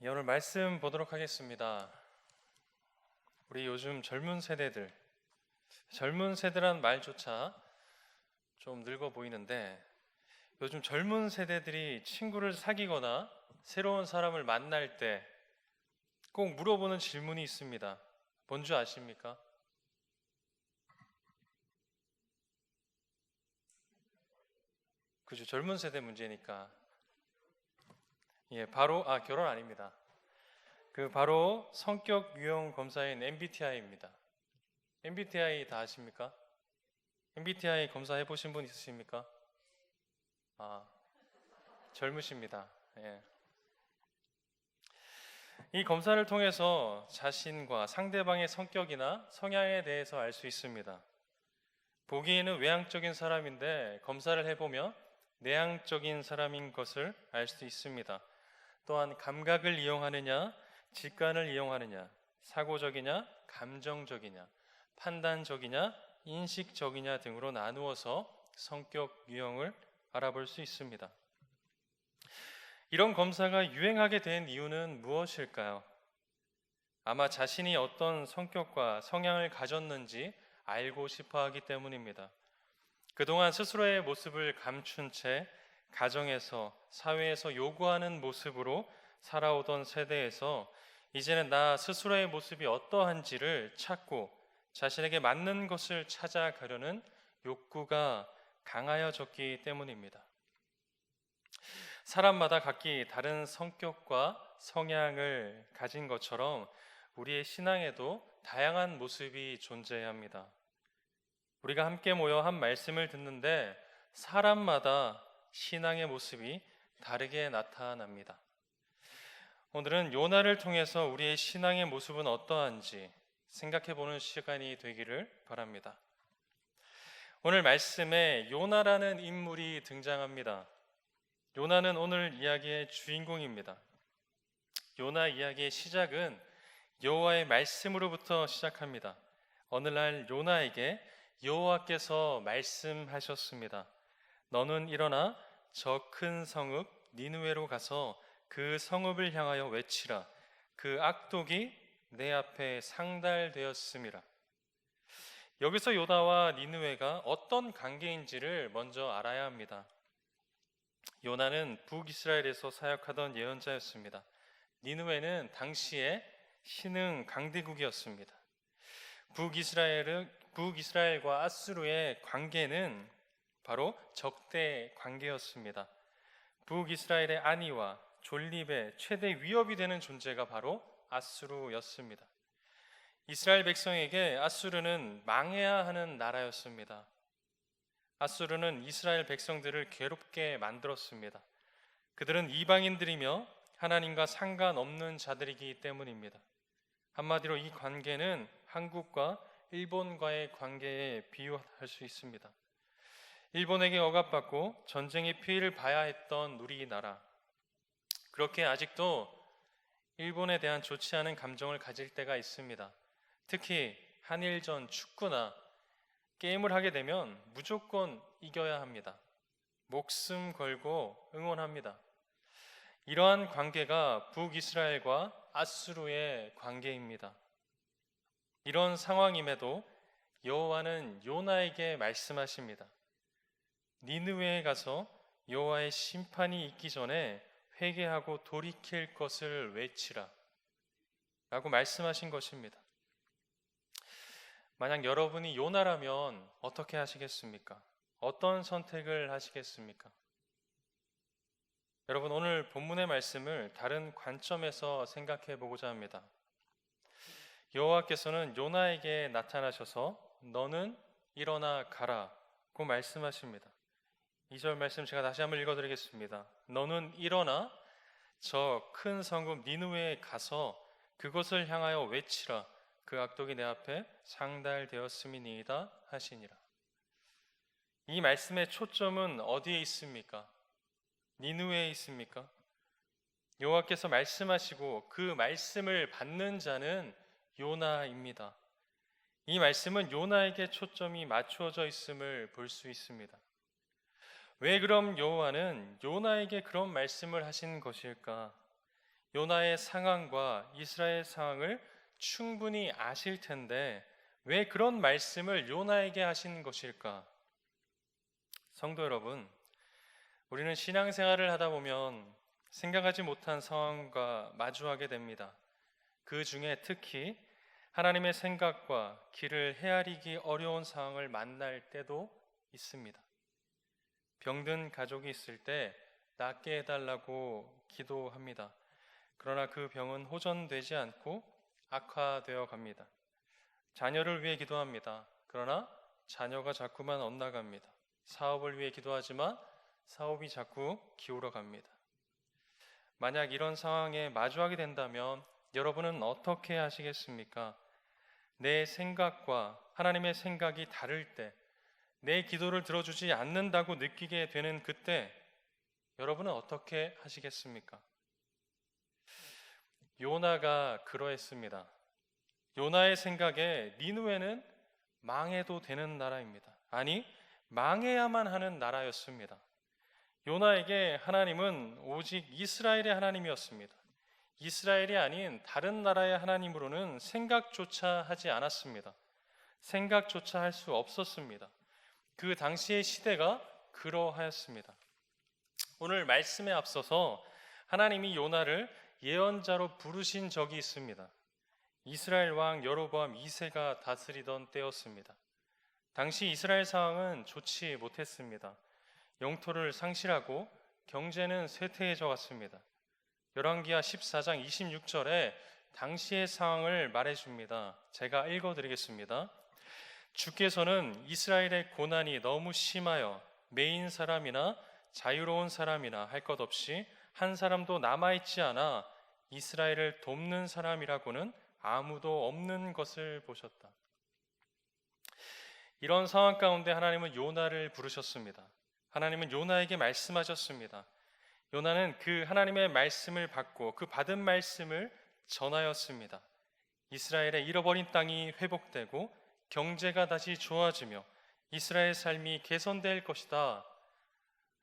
오늘 말씀 보도록 하겠습니다. 우리 요즘 젊은 세대란 말조차 좀 늙어 보이는데, 요즘 젊은 세대들이 친구를 사귀거나 새로운 사람을 만날 때 꼭 물어보는 질문이 있습니다. 뭔지 아십니까? 그죠? 젊은 세대 문제니까. 바로 결혼 아닙니다. 바로 성격 유형 검사인 MBTI입니다. MBTI 다 아십니까? MBTI 검사해 보신 분 있으십니까? 아, 젊으십니다. 예. 이 검사를 통해서 자신과 상대방의 성격이나 성향에 대해서 알 수 있습니다. 보기에는 외향적인 사람인데 검사를 해보면 내향적인 사람인 것을 알 수 있습니다. 또한 감각을 이용하느냐, 직관을 이용하느냐, 사고적이냐, 감정적이냐, 판단적이냐, 인식적이냐 등으로 나누어서 성격 유형을 알아볼 수 있습니다. 이런 검사가 유행하게 된 이유는 무엇일까요? 아마 자신이 어떤 성격과 성향을 가졌는지 알고 싶어 하기 때문입니다. 그동안 스스로의 모습을 감춘 채 가정에서, 사회에서 요구하는 모습으로 살아오던 세대에서 이제는 나 스스로의 모습이 어떠한지를 찾고 자신에게 맞는 것을 찾아가려는 욕구가 강하여졌기 때문입니다. 사람마다 각기 다른 성격과 성향을 가진 것처럼 우리의 신앙에도 다양한 모습이 존재합니다. 우리가 함께 모여 한 말씀을 듣는데 사람마다 신앙의 모습이 다르게 나타납니다. 오늘은 요나를 통해서 우리의 신앙의 모습은 어떠한지 생각해보는 시간이 되기를 바랍니다. 오늘 말씀에 요나라는 인물이 등장합니다. 요나는 오늘 이야기의 주인공입니다. 요나 이야기의 시작은 여호와의 말씀으로부터 시작합니다. 어느 날 요나에게 여호와께서 말씀하셨습니다. 너는 일어나 저 큰 성읍 니느웨로 가서 그 성읍을 향하여 외치라. 그 악독이 내 앞에 상달되었음이라. 여기서 요나와 니느웨가 어떤 관계인지를 먼저 알아야 합니다. 요나는 북이스라엘에서 사역하던 예언자였습니다. 니느웨는 당시의 신흥 강대국이었습니다. 북이스라엘과 아수르의 관계는 바로 적대 관계였습니다. 북이스라엘의 안위와 존립의 최대 위협이 되는 존재가 바로 아수르였습니다. 이스라엘 백성에게 아수르는 망해야 하는 나라였습니다. 아수르는 이스라엘 백성들을 괴롭게 만들었습니다. 그들은 이방인들이며 하나님과 상관없는 자들이기 때문입니다. 한마디로 이 관계는 한국과 일본과의 관계에 비유할 수 있습니다. 일본에게 억압받고 전쟁의 피해를 봐야 했던 우리나라, 그렇게 아직도 일본에 대한 좋지 않은 감정을 가질 때가 있습니다. 특히 한일전 축구나 게임을 하게 되면 무조건 이겨야 합니다. 목숨 걸고 응원합니다. 이러한 관계가 북이스라엘과 아수르의 관계입니다. 이런 상황임에도 여호와는 요나에게 말씀하십니다. 니느웨에 가서 여호와의 심판이 있기 전에 회개하고 돌이킬 것을 외치라 라고 말씀하신 것입니다. 만약 여러분이 요나라면 어떻게 하시겠습니까? 어떤 선택을 하시겠습니까? 여러분, 오늘 본문의 말씀을 다른 관점에서 생각해 보고자 합니다. 여호와께서는 요나에게 나타나셔서 너는 일어나 가라고 말씀하십니다. 2절 말씀 제가 다시 한번 읽어드리겠습니다. 너는 일어나 저 큰 성읍 니느웨에 가서 그곳을 향하여 외치라. 그 악독이 내 앞에 상달되었음이니이다 하시니라. 이 말씀의 초점은 어디에 있습니까? 니느웨에 있습니까? 여호와께서 말씀하시고 그 말씀을 받는 자는 요나입니다. 이 말씀은 요나에게 초점이 맞추어져 있음을 볼 수 있습니다. 왜 그럼 여호와는 요나에게 그런 말씀을 하신 것일까? 요나의 상황과 이스라엘 상황을 충분히 아실 텐데 왜 그런 말씀을 요나에게 하신 것일까? 성도 여러분, 우리는 신앙생활을 하다 보면 생각하지 못한 상황과 마주하게 됩니다. 그 중에 특히 하나님의 생각과 길을 헤아리기 어려운 상황을 만날 때도 있습니다. 병든 가족이 있을 때 낫게 해달라고 기도합니다. 그러나 그 병은 호전되지 않고 악화되어 갑니다. 자녀를 위해 기도합니다. 그러나 자녀가 자꾸만 엇나갑니다. 사업을 위해 기도하지만 사업이 자꾸 기울어 갑니다. 만약 이런 상황에 마주하게 된다면 여러분은 어떻게 하시겠습니까? 내 생각과 하나님의 생각이 다를 때, 내 기도를 들어주지 않는다고 느끼게 되는 그때 여러분은 어떻게 하시겠습니까? 요나가 그러했습니다. 요나의 생각에 니느웨는 망해도 되는 나라입니다. 아니, 망해야만 하는 나라였습니다. 요나에게 하나님은 오직 이스라엘의 하나님이었습니다. 이스라엘이 아닌 다른 나라의 하나님으로는 생각조차 하지 않았습니다. 생각조차 할 수 없었습니다. 그 당시의 시대가 그러하였습니다. 오늘 말씀에 앞서서 하나님이 요나를 예언자로 부르신 적이 있습니다. 이스라엘 왕 여로보암 2세가 다스리던 때였습니다. 당시 이스라엘 상황은 좋지 못했습니다. 영토를 상실하고 경제는 쇠퇴해져 갔습니다. 열왕기하 14장 26절에 당시의 상황을 말해줍니다. 제가 읽어드리겠습니다. 주께서는 이스라엘의 고난이 너무 심하여 매인 사람이나 자유로운 사람이나 할 것 없이 한 사람도 남아있지 않아 이스라엘을 돕는 사람이라고는 아무도 없는 것을 보셨다. 이런 상황 가운데 하나님은 요나를 부르셨습니다. 하나님은 요나에게 말씀하셨습니다. 요나는 그 하나님의 말씀을 받고 그 받은 말씀을 전하였습니다. 이스라엘의 잃어버린 땅이 회복되고 경제가 다시 좋아지며 이스라엘 삶이 개선될 것이다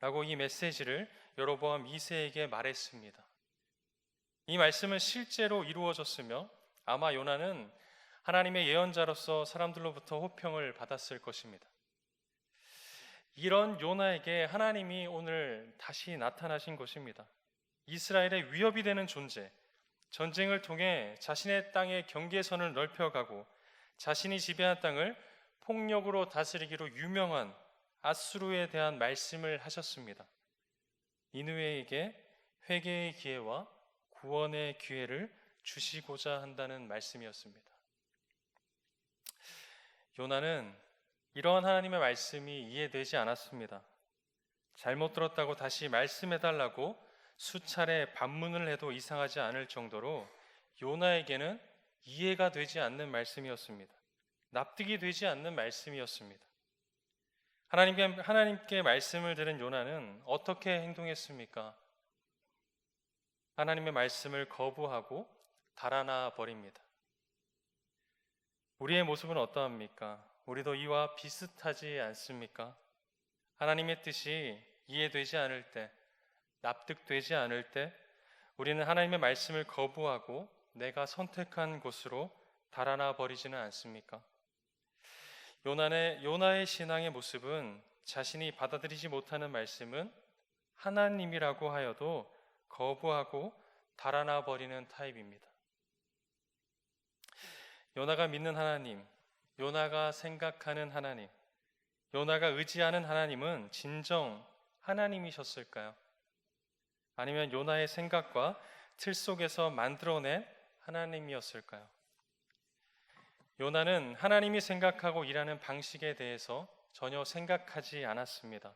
라고 이 메시지를 여로보암 2세에게 말했습니다. 이 말씀은 실제로 이루어졌으며 아마 요나는 하나님의 예언자로서 사람들로부터 호평을 받았을 것입니다. 이런 요나에게 하나님이 오늘 다시 나타나신 것입니다. 이스라엘의 위협이 되는 존재, 전쟁을 통해 자신의 땅의 경계선을 넓혀가고 자신이 지배한 땅을 폭력으로 다스리기로 유명한 아수르에 대한 말씀을 하셨습니다. 니느웨에게 회개의 기회와 구원의 기회를 주시고자 한다는 말씀이었습니다. 요나는 이러한 하나님의 말씀이 이해되지 않았습니다. 잘못 들었다고 다시 말씀해달라고 수차례 반문을 해도 이상하지 않을 정도로 요나에게는 이해가 되지 않는 말씀이었습니다. 납득이 되지 않는 말씀이었습니다. 하나님께 말씀을 들은 요나는 어떻게 행동했습니까? 하나님의 말씀을 거부하고 달아나 버립니다. 우리의 모습은 어떠합니까? 우리도 이와 비슷하지 않습니까? 하나님의 뜻이 이해되지 않을 때, 납득되지 않을 때 우리는 하나님의 말씀을 거부하고 내가 선택한 곳으로 달아나 버리지는 않습니까? 요나의 신앙의 모습은 자신이 받아들이지 못하는 말씀은 하나님이라고 하여도 거부하고 달아나 버리는 타입입니다. 요나가 믿는 하나님, 요나가 생각하는 하나님, 요나가 의지하는 하나님은 진정 하나님이셨을까요? 아니면 요나의 생각과 틀 속에서 만들어낸 하나님이었을까요? 요나는 하나님이 생각하고 일하는 방식에 대해서 전혀 생각하지 않았습니다.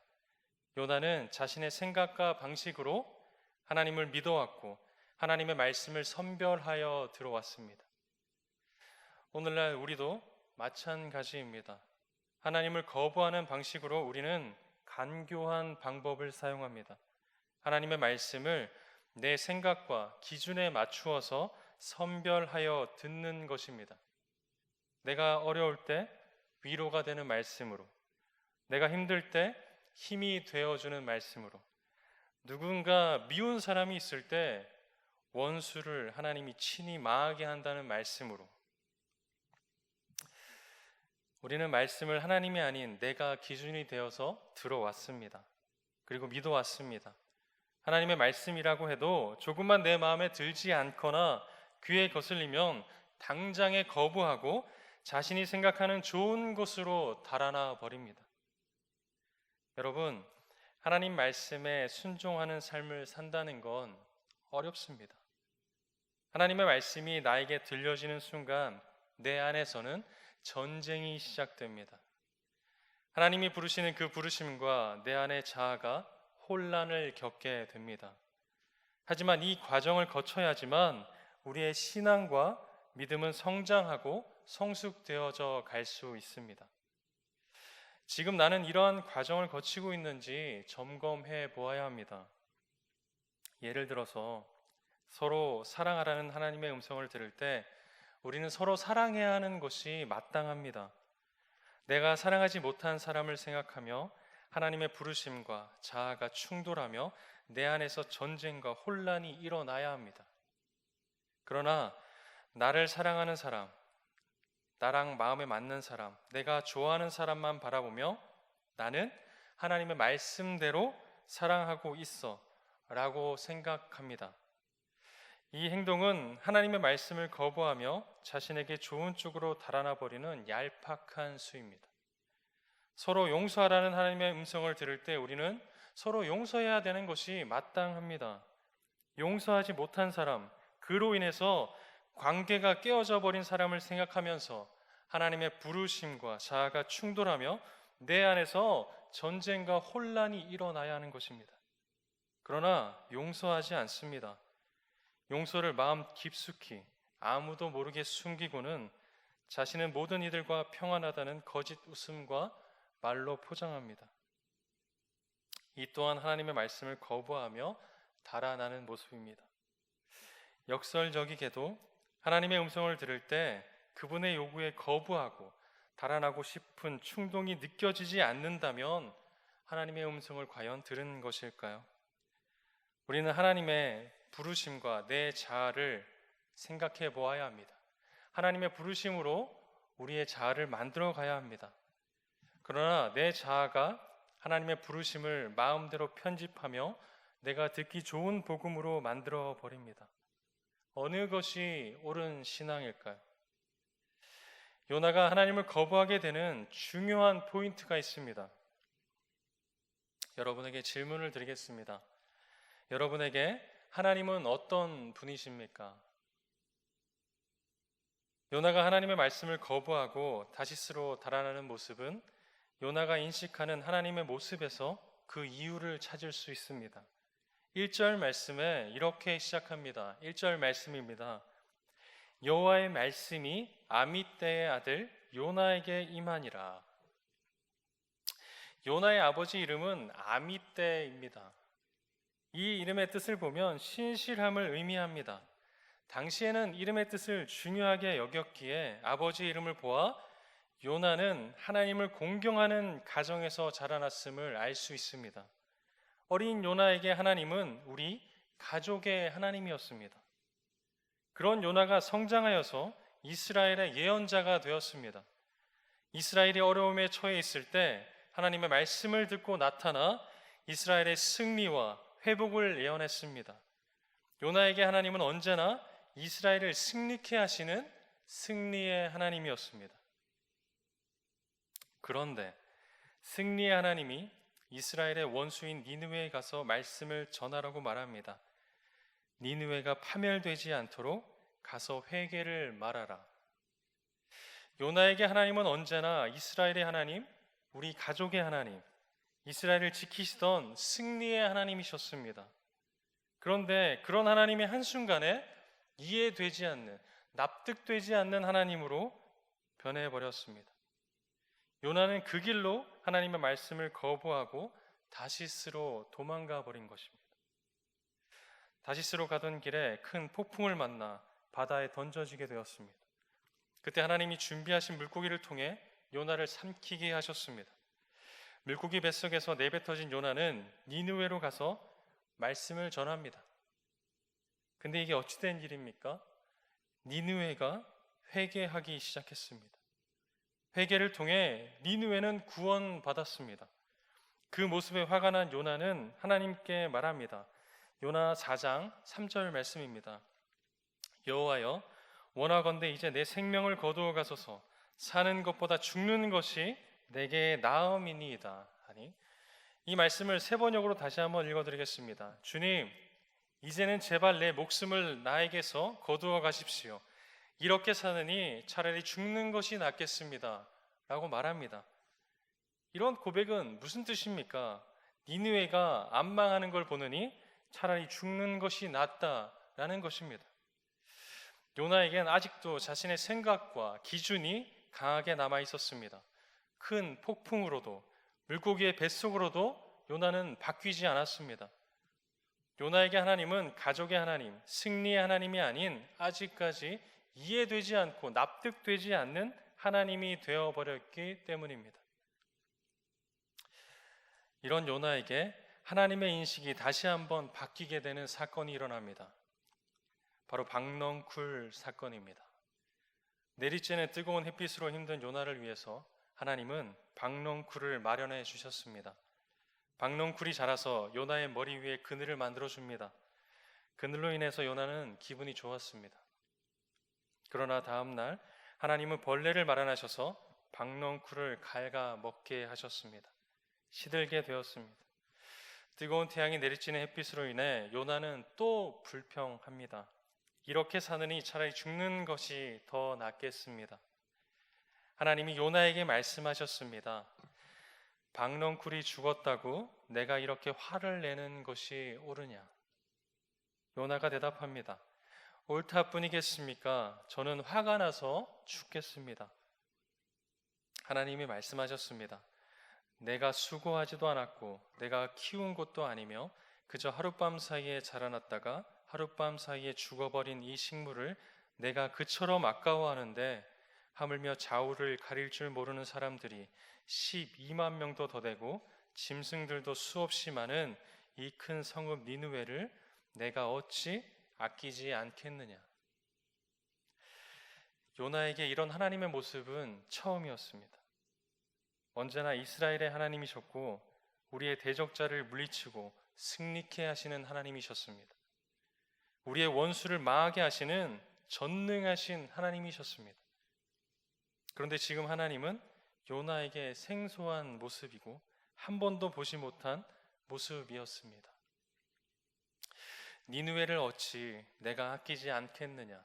요나는 자신의 생각과 방식으로 하나님을 믿어왔고 하나님의 말씀을 선별하여 들어왔습니다. 오늘날 우리도 마찬가지입니다. 하나님을 거부하는 방식으로 우리는 간교한 방법을 사용합니다. 하나님의 말씀을 내 생각과 기준에 맞추어서 선별하여 듣는 것입니다. 내가 어려울 때 위로가 되는 말씀으로, 내가 힘들 때 힘이 되어주는 말씀으로, 누군가 미운 사람이 있을 때 원수를 하나님이 친히 망하게 한다는 말씀으로 우리는 말씀을 하나님이 아닌 내가 기준이 되어서 들어왔습니다. 그리고 믿어왔습니다. 하나님의 말씀이라고 해도 조금만 내 마음에 들지 않거나 귀에 거슬리면 당장에 거부하고 자신이 생각하는 좋은 곳으로 달아나 버립니다. 여러분, 하나님 말씀에 순종하는 삶을 산다는 건 어렵습니다. 하나님의 말씀이 나에게 들려지는 순간 내 안에서는 전쟁이 시작됩니다. 하나님이 부르시는 그 부르심과 내 안의 자아가 혼란을 겪게 됩니다. 하지만 이 과정을 거쳐야지만 우리의 신앙과 믿음은 성장하고 성숙되어져 갈 수 있습니다. 지금 나는 이러한 과정을 거치고 있는지 점검해 보아야 합니다. 예를 들어서 서로 사랑하라는 하나님의 음성을 들을 때 우리는 서로 사랑해야 하는 것이 마땅합니다. 내가 사랑하지 못한 사람을 생각하며 하나님의 부르심과 자아가 충돌하며 내 안에서 전쟁과 혼란이 일어나야 합니다. 그러나 나를 사랑하는 사람, 나랑 마음에 맞는 사람, 내가 좋아하는 사람만 바라보며 나는 하나님의 말씀대로 사랑하고 있어 라고 생각합니다. 이 행동은 하나님의 말씀을 거부하며 자신에게 좋은 쪽으로 달아나 버리는 얄팍한 수입니다. 서로 용서하라는 하나님의 음성을 들을 때 우리는 서로 용서해야 되는 것이 마땅합니다. 용서하지 못한 사람, 그로 인해서 관계가 깨어져 버린 사람을 생각하면서 하나님의 부르심과 자아가 충돌하며 내 안에서 전쟁과 혼란이 일어나야 하는 것입니다. 그러나 용서하지 않습니다. 용서를 마음 깊숙이 아무도 모르게 숨기고는 자신은 모든 이들과 평안하다는 거짓 웃음과 말로 포장합니다. 이 또한 하나님의 말씀을 거부하며 달아나는 모습입니다. 역설적이게도 하나님의 음성을 들을 때 그분의 요구에 거부하고 달아나고 싶은 충동이 느껴지지 않는다면 하나님의 음성을 과연 들은 것일까요? 우리는 하나님의 부르심과 내 자아를 생각해 보아야 합니다. 하나님의 부르심으로 우리의 자아를 만들어 가야 합니다. 그러나 내 자아가 하나님의 부르심을 마음대로 편집하며 내가 듣기 좋은 복음으로 만들어 버립니다. 어느 것이 옳은 신앙일까요? 요나가 하나님을 거부하게 되는 중요한 포인트가 있습니다. 여러분에게 질문을 드리겠습니다. 여러분에게 하나님은 어떤 분이십니까? 요나가 하나님의 말씀을 거부하고 다시스로 달아나는 모습은 요나가 인식하는 하나님의 모습에서 그 이유를 찾을 수 있습니다. 1절 말씀에 이렇게 시작합니다. 1절 말씀입니다. 여호와의 말씀이 아미떼의 아들 요나에게 임하니라. 요나의 아버지 이름은 아미떼입니다. 이 이름의 뜻을 보면 신실함을 의미합니다. 당시에는 이름의 뜻을 중요하게 여겼기에 아버지 이름을 보아 요나는 하나님을 공경하는 가정에서 자라났음을 알 수 있습니다. 어린 요나에게 하나님은 우리 가족의 하나님이었습니다. 그런 요나가 성장하여서 이스라엘의 예언자가 되었습니다. 이스라엘이 어려움에 처해 있을 때 하나님의 말씀을 듣고 나타나 이스라엘의 승리와 회복을 예언했습니다. 요나에게 하나님은 언제나 이스라엘을 승리케 하시는 승리의 하나님이었습니다. 그런데 승리의 하나님이 이스라엘의 원수인 니느웨에 가서 말씀을 전하라고 말합니다. 니느웨가 파멸되지 않도록 가서 회개를 말하라. 요나에게 하나님은 언제나 이스라엘의 하나님, 우리 가족의 하나님, 이스라엘을 지키시던 승리의 하나님이셨습니다. 그런데 그런 하나님의 한순간에 이해되지 않는, 납득되지 않는 하나님으로 변해버렸습니다. 요나는 그 길로 하나님의 말씀을 거부하고 다시스로 도망가 버린 것입니다. 다시스로 가던 길에 큰 폭풍을 만나 바다에 던져지게 되었습니다. 그때 하나님이 준비하신 물고기를 통해 요나를 삼키게 하셨습니다. 물고기 뱃속에서 내뱉어진 요나는 니느웨로 가서 말씀을 전합니다. 근데 이게 어찌된 일입니까? 니느웨가 회개하기 시작했습니다. 회개를 통해 니느웨는 구원받았습니다. 그 모습에 화가 난 요나는 하나님께 말합니다. 요나 4장 3절 말씀입니다. 여호와여, 원하건대 이제 내 생명을 거두어 가소서. 사는 것보다 죽는 것이 내게 나음이니이다. 아니, 이 말씀을 세 번역으로 다시 한번 읽어드리겠습니다. 주님, 이제는 제발 내 목숨을 나에게서 거두어 가십시오. 이렇게 사느니 차라리 죽는 것이 낫겠습니다. 라고 말합니다. 이런 고백은 무슨 뜻입니까? 니느웨가 안 망하는 걸 보느니 차라리 죽는 것이 낫다라는 것입니다. 요나에겐 아직도 자신의 생각과 기준이 강하게 남아 있었습니다. 큰 폭풍으로도 물고기의 뱃속으로도 요나는 바뀌지 않았습니다. 요나에게 하나님은 가족의 하나님, 승리의 하나님이 아닌 아직까지 이해되지 않고 납득되지 않는 하나님이 되어버렸기 때문입니다. 이런 요나에게 하나님의 인식이 다시 한번 바뀌게 되는 사건이 일어납니다. 바로 박넝쿨 사건입니다. 내리쬐는 뜨거운 햇빛으로 힘든 요나를 위해서 하나님은 박넝쿨을 마련해 주셨습니다. 박넝쿨이 자라서 요나의 머리 위에 그늘을 만들어 줍니다. 그늘로 인해서 요나는 기분이 좋았습니다. 그러나 다음 날 하나님은 벌레를 마련하셔서 박넝쿨을 갉아 먹게 하셨습니다. 시들게 되었습니다. 뜨거운 태양이 내리쬐는 햇빛으로 인해 요나는 또 불평합니다. 이렇게 사느니 차라리 죽는 것이 더 낫겠습니다. 하나님이 요나에게 말씀하셨습니다. 박넝쿨이 죽었다고 내가 이렇게 화를 내는 것이 옳으냐? 요나가 대답합니다. 옳다 뿐이겠습니까? 저는 화가 나서 죽겠습니다. 하나님이 말씀하셨습니다. 내가 수고하지도 않았고 내가 키운 것도 아니며 그저 하룻밤 사이에 자라났다가 하룻밤 사이에 죽어버린 이 식물을 내가 그처럼 아까워하는데 하물며 좌우를 가릴 줄 모르는 사람들이 12만 명도 더 되고 짐승들도 수없이 많은 이 큰 성읍 니느웨를 내가 어찌 아끼지 않겠느냐. 요나에게 이런 하나님의 모습은 처음이었습니다. 언제나 이스라엘의 하나님이셨고 우리의 대적자를 물리치고 승리케 하시는 하나님이셨습니다. 우리의 원수를 망하게 하시는 전능하신 하나님이셨습니다. 그런데 지금 하나님은 요나에게 생소한 모습이고 한 번도 보지 못한 모습이었습니다. 니느웨를 어찌 내가 아끼지 않겠느냐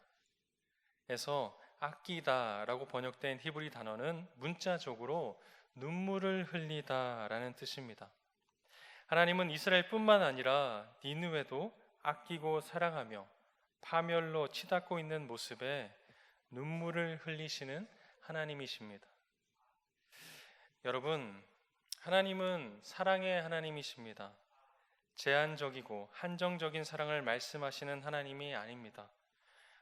해서 아끼다라고 번역된 히브리 단어는 문자적으로 눈물을 흘리다라는 뜻입니다. 하나님은 이스라엘뿐만 아니라 니느웨도 아끼고 사랑하며 파멸로 치닫고 있는 모습에 눈물을 흘리시는 하나님이십니다. 여러분, 하나님은 사랑의 하나님이십니다. 제한적이고 한정적인 사랑을 말씀하시는 하나님이 아닙니다.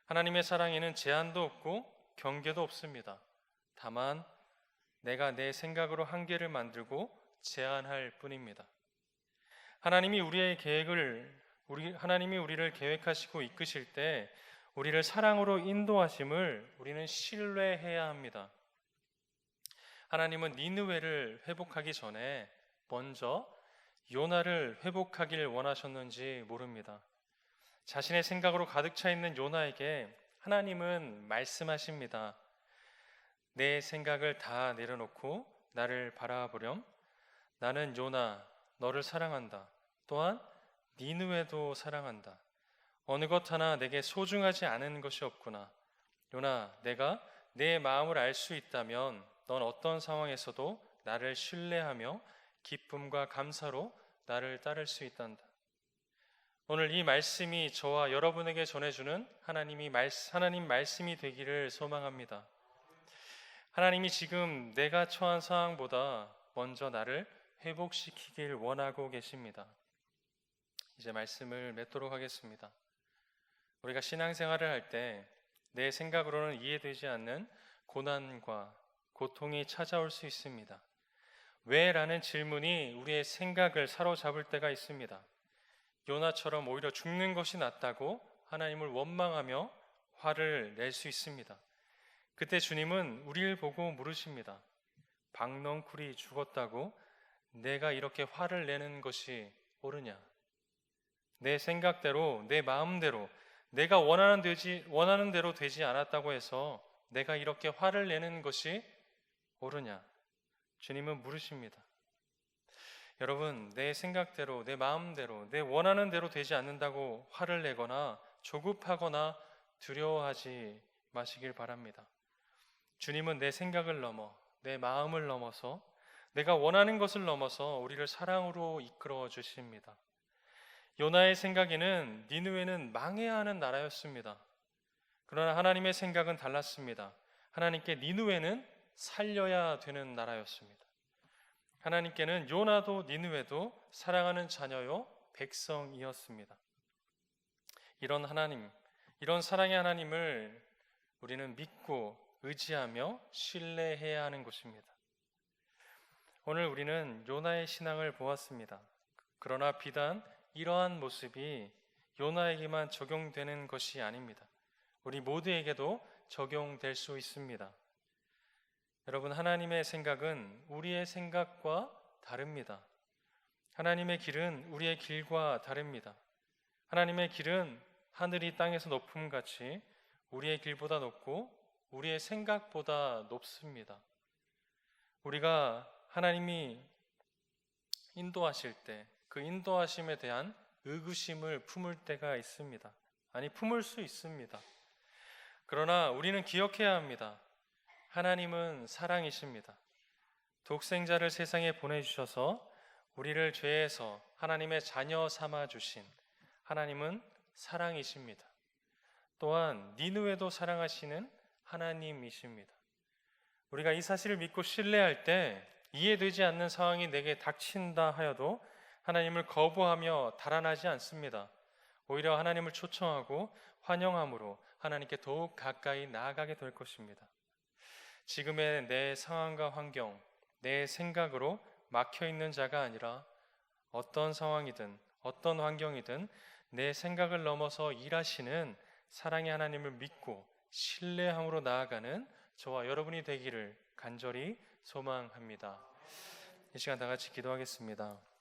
하나님의 사랑에는 제한도 없고 경계도 없습니다. 다만 내가 내 생각으로 한계를 만들고 제한할 뿐입니다. 하나님이 우리의 하나님이 우리를 계획하시고 이끄실 때 우리를 사랑으로 인도하심을 우리는 신뢰해야 합니다. 하나님은 니느웨를 회복하기 전에 먼저 요나를 회복하길 원하셨는지 모릅니다. 자신의 생각으로 가득 차 있는 요나에게 하나님은 말씀하십니다. 내 생각을 다 내려놓고 나를 바라보렴. 나는 요나, 너를 사랑한다. 또한 니느웨도 사랑한다. 어느 것 하나 내게 소중하지 않은 것이 없구나. 요나, 내가 내 마음을 알 수 있다면 넌 어떤 상황에서도 나를 신뢰하며 기쁨과 감사로 나를 따를 수 있단다. 오늘 이 말씀이 저와 여러분에게 전해주는 하나님 말씀이 되기를 소망합니다. 하나님이 지금 내가 처한 상황보다 먼저 나를 회복시키길 원하고 계십니다. 이제 말씀을 맺도록 하겠습니다. 우리가 신앙생활을 할 때 내 생각으로는 이해되지 않는 고난과 고통이 찾아올 수 있습니다. 왜? 라는 질문이 우리의 생각을 사로잡을 때가 있습니다. 요나처럼 오히려 죽는 것이 낫다고 하나님을 원망하며 화를 낼 수 있습니다. 그때 주님은 우리를 보고 물으십니다. 박넝쿨이 죽었다고 내가 이렇게 화를 내는 것이 옳으냐? 내 생각대로, 내 마음대로, 내가 원하는 대로 되지 않았다고 해서 내가 이렇게 화를 내는 것이 옳으냐? 주님은 물으십니다. 여러분, 내 생각대로, 내 마음대로, 내 원하는 대로 되지 않는다고 화를 내거나 조급하거나 두려워하지 마시길 바랍니다. 주님은 내 생각을 넘어, 내 마음을 넘어서, 내가 원하는 것을 넘어서 우리를 사랑으로 이끌어 주십니다. 요나의 생각에는 니느웨는 망해야 하는 나라였습니다. 그러나 하나님의 생각은 달랐습니다. 하나님께 니느웨는 살려야 되는 나라였습니다. 하나님께는 요나도 니느웨도 사랑하는 자녀요 백성이었습니다. 이런 하나님, 이런 사랑의 하나님을 우리는 믿고 의지하며 신뢰해야 하는 것입니다. 오늘 우리는 요나의 신앙을 보았습니다. 그러나 비단 이러한 모습이 요나에게만 적용되는 것이 아닙니다. 우리 모두에게도 적용될 수 있습니다. 여러분, 하나님의 생각은 우리의 생각과 다릅니다. 하나님의 길은 우리의 길과 다릅니다. 하나님의 길은 하늘이 땅에서 높음같이 우리의 길보다 높고 우리의 생각보다 높습니다. 우리가 하나님이 인도하실 때 그 인도하심에 대한 의구심을 품을 때가 있습니다. 아니, 품을 수 있습니다. 그러나 우리는 기억해야 합니다. 하나님은 사랑이십니다. 독생자를 세상에 보내주셔서 우리를 죄에서 하나님의 자녀 삼아 주신 하나님은 사랑이십니다. 또한 니느웨도 사랑하시는 하나님이십니다. 우리가 이 사실을 믿고 신뢰할 때 이해되지 않는 상황이 내게 닥친다 하여도 하나님을 거부하며 달아나지 않습니다. 오히려 하나님을 초청하고 환영함으로 하나님께 더욱 가까이 나아가게 될 것입니다. 지금의 내 상황과 환경, 내 생각으로 막혀있는 자가 아니라 어떤 상황이든 어떤 환경이든 내 생각을 넘어서 일하시는 사랑의 하나님을 믿고 신뢰함으로 나아가는 저와 여러분이 되기를 간절히 소망합니다. 이 시간 다 같이 기도하겠습니다.